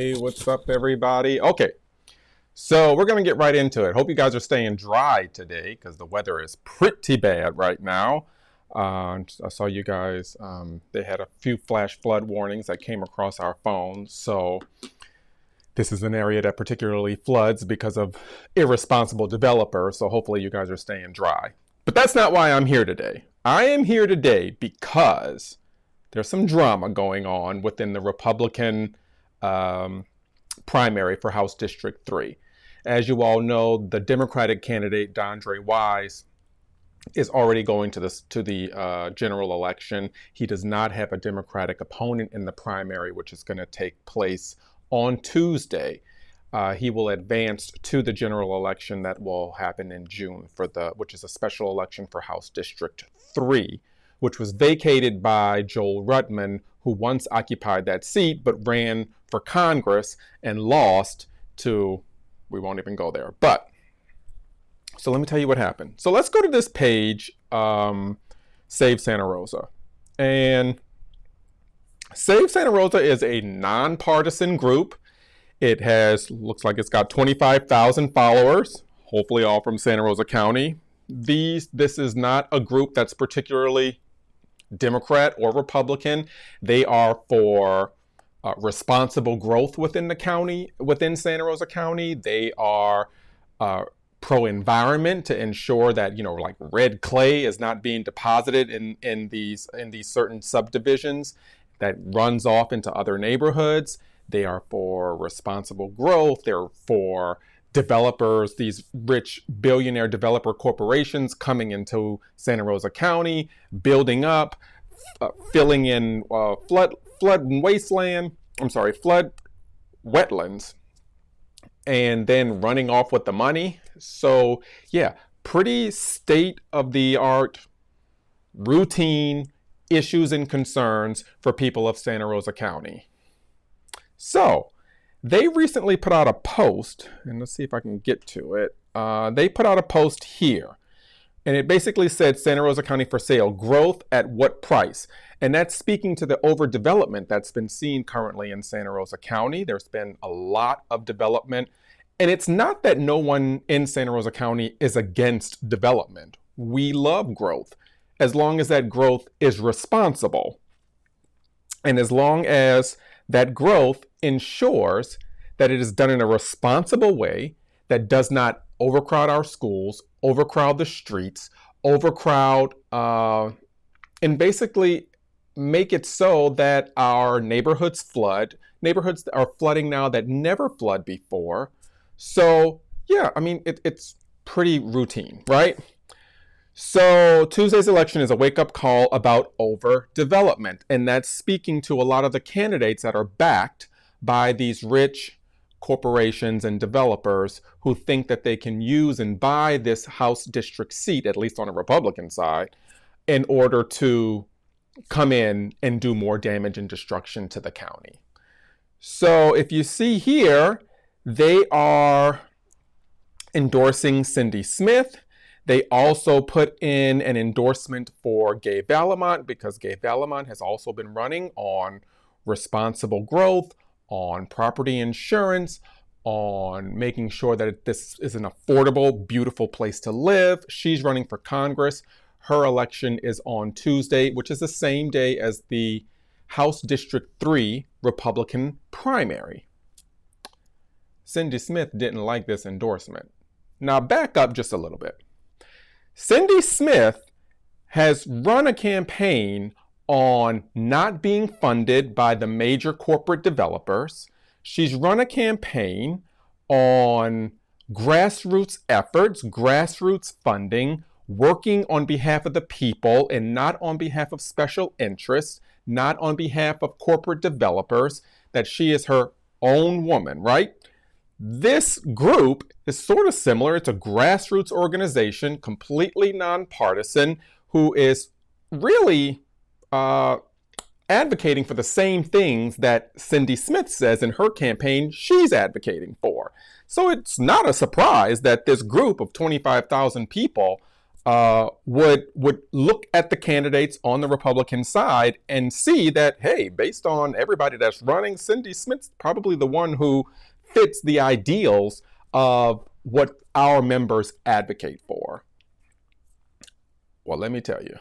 Hey, what's up, everybody? Okay, so we're going to get right into it. Hope you guys are staying dry today because the weather is pretty bad right now. I saw you guys, they had a few flash flood warnings that came across our phones. So this is an area that particularly floods because of irresponsible developers. So hopefully you guys are staying dry. But that's not why I'm here today. I am here today because there's some drama going on within the Republican primary for House District 3. As you all know, the Democratic candidate, Dondre Wise, is already going to the general election. He does not have a Democratic opponent in the primary, which is going to take place on Tuesday. He will advance to the general election that will happen in June, which is a special election for House District 3, which was vacated by Joel Rudman, who once occupied that seat but ran for Congress and lost to, we won't even go there. But, so let me tell you what happened. So let's go to this page, Save Santa Rosa. And Save Santa Rosa is a nonpartisan group. It looks like it's got 25,000 followers, hopefully all from Santa Rosa County. This is not a group that's particularly Democrat or Republican. They are for responsible growth within the county, within Santa Rosa County. They are pro-environment to ensure that, like red clay is not being deposited in these certain subdivisions that runs off into other neighborhoods. They are for responsible growth. They're for developers, these rich billionaire developer corporations coming into Santa Rosa County, building up, filling in flood wetlands, and then running off with the money. So yeah, pretty state-of-the-art, routine issues and concerns for people of Santa Rosa County. So they recently put out a post, and let's see if I can get to it. They put out a post here, and it basically said Santa Rosa County for sale, growth at what price? And that's speaking to the overdevelopment that's been seen currently in Santa Rosa County. There's been a lot of development, and it's not that no one in Santa Rosa County is against development. We love growth, as long as that growth is responsible. And as long as that growth ensures that it is done in a responsible way that does not overcrowd our schools, overcrowd the streets, overcrowd, and basically make it so that our neighborhoods flood. Neighborhoods are flooding now that never flood before. So yeah, I mean, it's pretty routine, right? So Tuesday's election is a wake-up call about overdevelopment, and that's speaking to a lot of the candidates that are backed by these rich corporations and developers who think that they can use and buy this House district seat, at least on the Republican side, in order to come in and do more damage and destruction to the county. So if you see here, they are endorsing Cindy Smith. They also put in an endorsement for Gay Valamont, because Gay Valamont has also been running on responsible growth, on property insurance, on making sure that this is an affordable, beautiful place to live. She's running for Congress. Her election is on Tuesday, which is the same day as the House District 3 Republican primary. Cindy Smith didn't like this endorsement. Now back up just a little bit. Cindy Smith has run a campaign on not being funded by the major corporate developers. She's run a campaign on grassroots efforts, grassroots funding, working on behalf of the people and not on behalf of special interests, not on behalf of corporate developers, that she is her own woman, right? This group is sort of similar. It's a grassroots organization, completely nonpartisan, who is really advocating for the same things that Cindy Smith says in her campaign she's advocating for. So it's not a surprise that this group of 25,000 people would look at the candidates on the Republican side and see that, hey, based on everybody that's running, Cindy Smith's probably the one who fits the ideals of what our members advocate for. Well, let me tell you,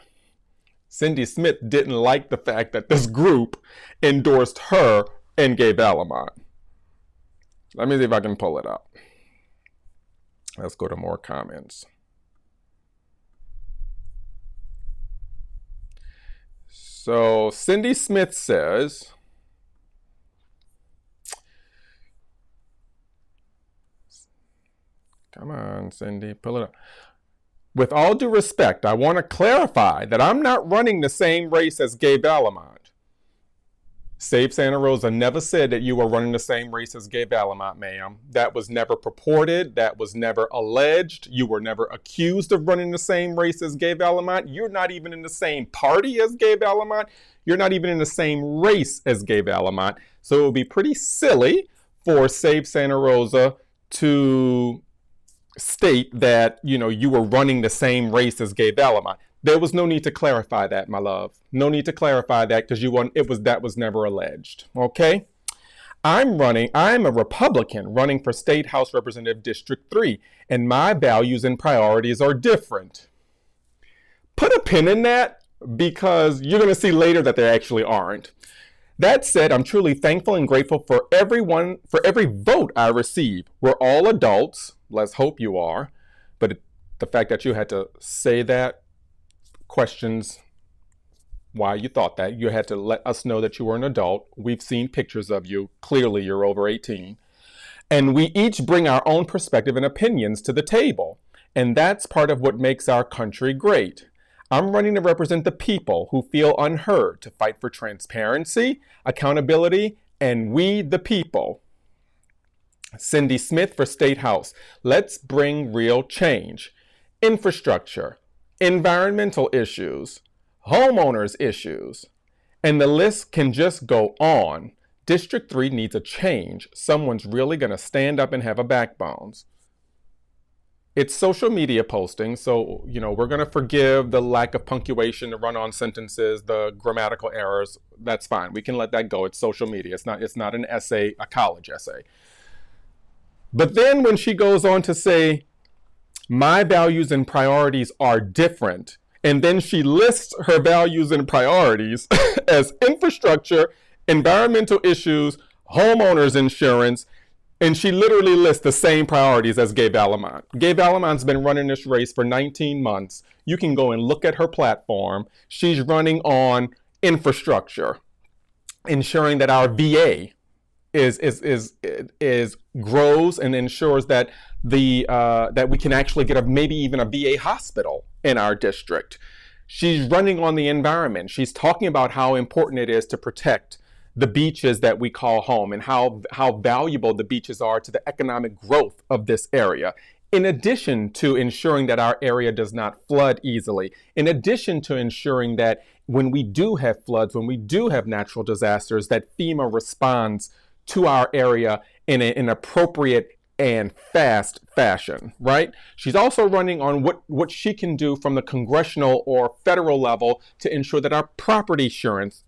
Cindy Smith didn't like the fact that this group endorsed her and gave Alamont. Let me see if I can pull it up. Let's go to more comments. So Cindy Smith says, come on, Cindy, pull it up. With all due respect, I want to clarify that I'm not running the same race as Gabe Alamont. Save Santa Rosa never said that you were running the same race as Gabe Alamont, ma'am. That was never purported. That was never alleged. You were never accused of running the same race as Gabe Alamont. You're not even in the same party as Gabe Alamont. You're not even in the same race as Gabe Alamont. So it would be pretty silly for Save Santa Rosa to state that, you know, you were running the same race as Gabe Alamont. There was no need to clarify that, my love. No need to clarify that because that was never alleged. Okay? I'm a Republican running for State House Representative District 3, and my values and priorities are different. Put a pin in that because you're going to see later that they actually aren't. That said, I'm truly thankful and grateful for every vote I receive. We're all adults. Let's hope you are. But the fact that you had to say that questions why you thought that. You had to let us know that you were an adult. We've seen pictures of you. Clearly, you're over 18. And we each bring our own perspective and opinions to the table. And that's part of what makes our country great. I'm running to represent the people who feel unheard, to fight for transparency, accountability, and we the people. Cindy Smith for State House. Let's bring real change. Infrastructure, environmental issues, homeowners issues, and the list can just go on. District 3 needs a change. Someone's really going to stand up and have a backbone. It's social media posting, so, you know, we're going to forgive the lack of punctuation, the run-on sentences, the grammatical errors. That's fine. We can let that go. It's social media. It's not an essay, a college essay. But then when she goes on to say, my values and priorities are different, and then she lists her values and priorities as infrastructure, environmental issues, homeowners insurance, and she literally lists the same priorities as Gabe Alamont. Gabe Alamont's been running this race for 19 months. You can go and look at her platform. She's running on infrastructure, ensuring that our VA grows and ensures that that we can actually get maybe even a VA hospital in our district. She's running on the environment. She's talking about how important it is to protect the beaches that we call home and how valuable the beaches are to the economic growth of this area. In addition to ensuring that our area does not flood easily, in addition to ensuring that when we do have floods, when we do have natural disasters, that FEMA responds to our area in an appropriate and fast fashion, right? She's also running on what she can do from the congressional or federal level to ensure that our property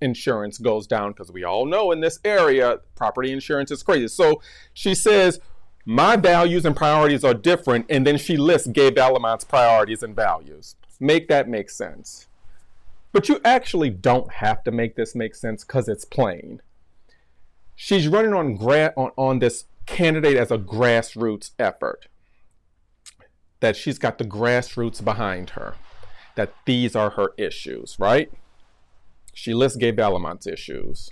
insurance goes down, because we all know in this area, property insurance is crazy. So she says, my values and priorities are different, and then she lists Gabe Alamont's priorities and values. Make that make sense. But you actually don't have to make this make sense because it's plain. She's running on this candidate as a grassroots effort, that she's got the grassroots behind her, that these are her issues, right? She lists Gabe Alamont's issues,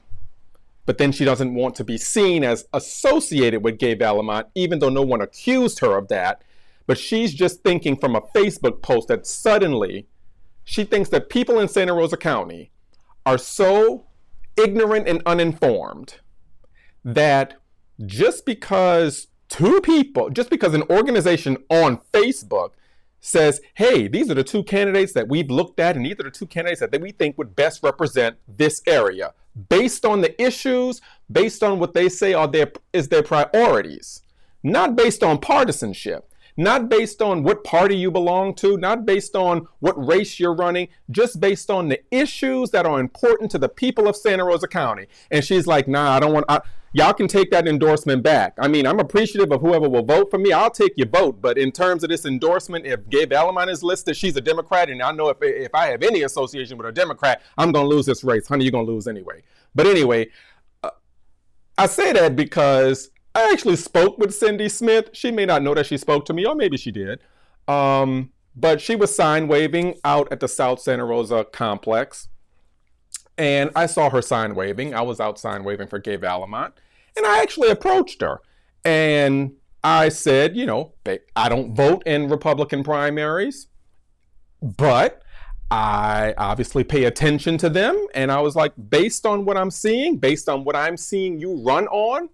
but then she doesn't want to be seen as associated with Gabe Alamont, even though no one accused her of that. But she's just thinking from a Facebook post that suddenly she thinks that people in Santa Rosa County are so ignorant and uninformed that just because an organization on Facebook says, hey, these are the two candidates that we've looked at, and these are the two candidates that we think would best represent this area, based on the issues, based on what they say is their priorities, not based on partisanship, not based on what party you belong to, not based on what race you're running, just based on the issues that are important to the people of Santa Rosa County. And she's like, nah, I don't want, y'all can take that endorsement back. I mean, I'm appreciative of whoever will vote for me. I'll take your vote. But in terms of this endorsement, if Gabe Alamont is listed, she's a Democrat. And I know if I have any association with a Democrat, I'm going to lose this race. Honey, you're going to lose anyway. But anyway, I say that because I actually spoke with Cindy Smith. She may not know that she spoke to me, or maybe she did. But she was sign waving out at the South Santa Rosa complex. And I saw her sign waving. I was out sign waving for Gabe Alamont. And I actually approached her. And I said, you know, I don't vote in Republican primaries, but I obviously pay attention to them. And I was like, based on what I'm seeing you run on,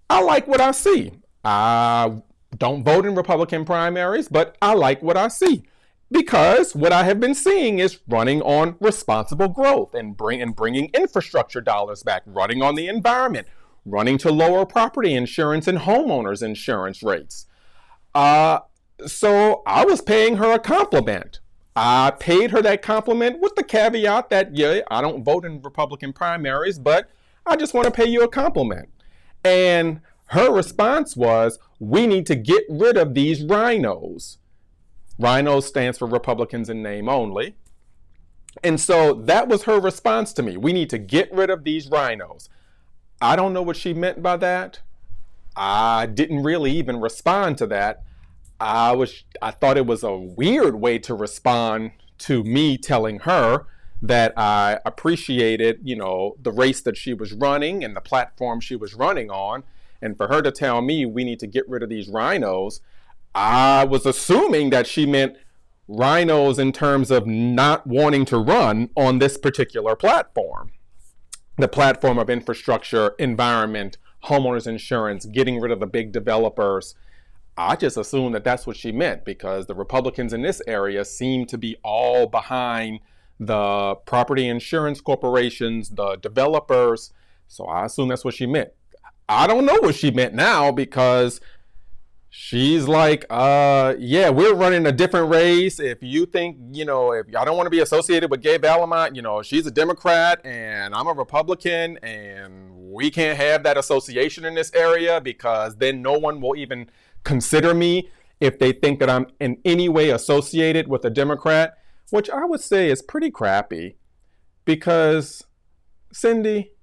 I like what I see. I don't vote in Republican primaries, but I like what I see. Because what I have been seeing is running on responsible growth and bringing infrastructure dollars back, running on the environment, running to lower property insurance and homeowners insurance rates. So I was paying her a compliment. I paid her that compliment with the caveat that, yeah, I don't vote in Republican primaries, but I just want to pay you a compliment. And her response was, we need to get rid of these rhinos. Rhinos stands for Republicans in name only. And so that was her response to me. We need to get rid of these rhinos. I don't know what she meant by that. I didn't really even respond to that. I thought it was a weird way to respond to me telling her that I appreciated, you know, the race that she was running and the platform she was running on. And for her to tell me we need to get rid of these rhinos, I was assuming that she meant rhinos in terms of not wanting to run on this particular platform. The platform of infrastructure, environment, homeowners insurance, getting rid of the big developers. I just assumed that that's what she meant because the Republicans in this area seem to be all behind the property insurance corporations, the developers. So I assume that's what she meant. I don't know what she meant now because she's like, yeah, we're running a different race. If you think, you know, if I don't want to be associated with Gabe Alamont, you know, she's a Democrat and I'm a Republican and we can't have that association in this area because then no one will even consider me if they think that I'm in any way associated with a Democrat, which I would say is pretty crappy because, Cindy,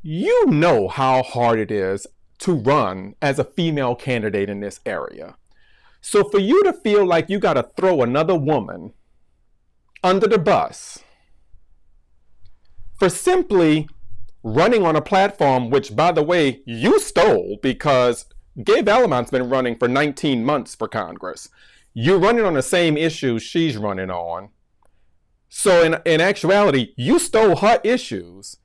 you know how hard it is to run as a female candidate in this area. So for you to feel like you got to throw another woman under the bus for simply running on a platform, which, by the way, you stole because Gabe Alamont's been running for 19 months for Congress. You're running on the same issues she's running on. So in actuality, you stole her issues.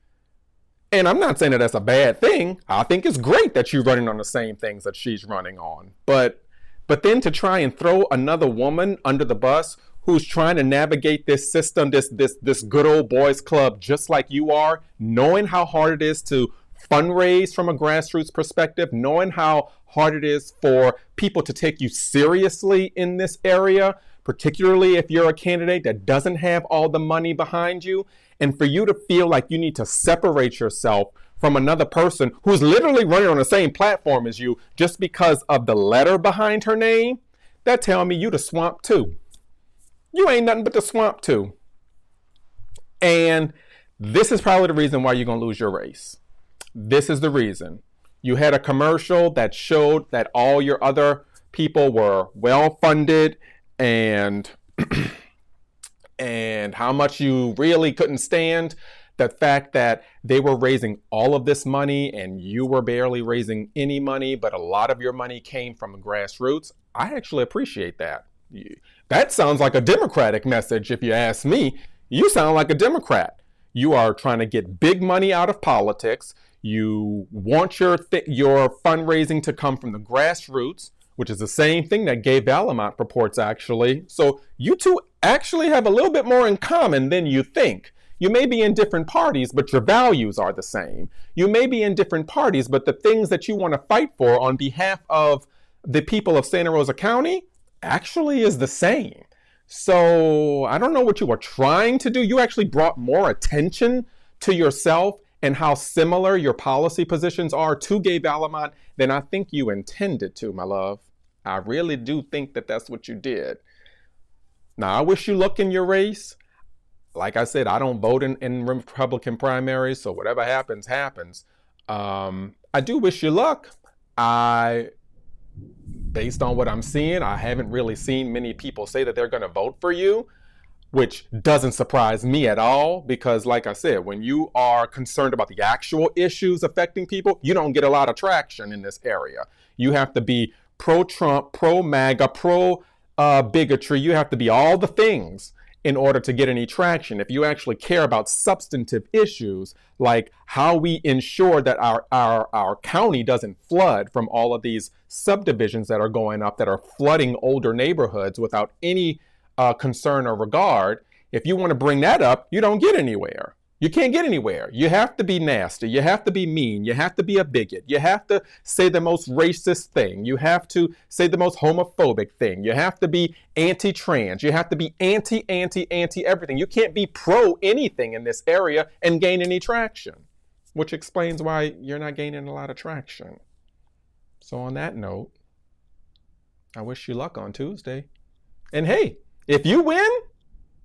And I'm not saying that that's a bad thing. I think it's great that you're running on the same things that she's running on. But then to try and throw another woman under the bus who's trying to navigate this system, this good old boys club, just like you are, knowing how hard it is to fundraise from a grassroots perspective, knowing how hard it is for people to take you seriously in this area, particularly if you're a candidate that doesn't have all the money behind you, and for you to feel like you need to separate yourself from another person who's literally running on the same platform as you just because of the letter behind her name, that tell me you the swamp too. You ain't nothing but the swamp too. And this is probably the reason why you're going to lose your race. This is the reason. You had a commercial that showed that all your other people were well-funded and and how much you really couldn't stand the fact that they were raising all of this money and you were barely raising any money, but a lot of your money came from the grassroots. I actually appreciate that. That sounds like a Democratic message, if you ask me. You sound like a Democrat. You are trying to get big money out of politics. You want your fundraising to come from the grassroots, which is the same thing that Gabe Alamont purports, actually. So you two actually have a little bit more in common than you think. You may be in different parties, but your values are the same. You may be in different parties, but the things that you want to fight for on behalf of the people of Santa Rosa County actually is the same. So I don't know what you were trying to do. You actually brought more attention to yourself and how similar your policy positions are to Gabe Alamont than I think you intended to, my love. I really do think that that's what you did. Now, I wish you luck in your race. Like I said, I don't vote in Republican primaries, so whatever happens, happens. I do wish you luck. Based on what I'm seeing, I haven't really seen many people say that they're going to vote for you, which doesn't surprise me at all, because like I said, when you are concerned about the actual issues affecting people, you don't get a lot of traction in this area. You have to be pro-Trump, pro-MAGA, pro-bigotry. You have to be all the things in order to get any traction. If you actually care about substantive issues like how we ensure that our county doesn't flood from all of these subdivisions that are going up that are flooding older neighborhoods without any concern or regard, if you want to bring that up, you don't get anywhere. You can't get anywhere. You have to be nasty. You have to be mean. You have to be a bigot. You have to say the most racist thing. You have to say the most homophobic thing. You have to be anti-trans. You have to be anti-everything. You can't be pro anything in this area and gain any traction, which explains why you're not gaining a lot of traction. So on that note, I wish you luck on Tuesday. And hey, if you win,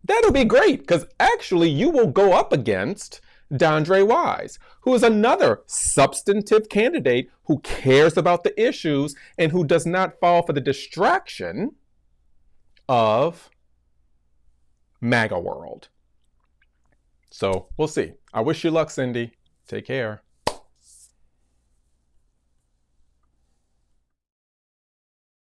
that'll be great, because actually you will go up against Dondre Wise, who is another substantive candidate who cares about the issues and who does not fall for the distraction of MAGA world. So we'll see. I wish you luck, Cindy. Take care.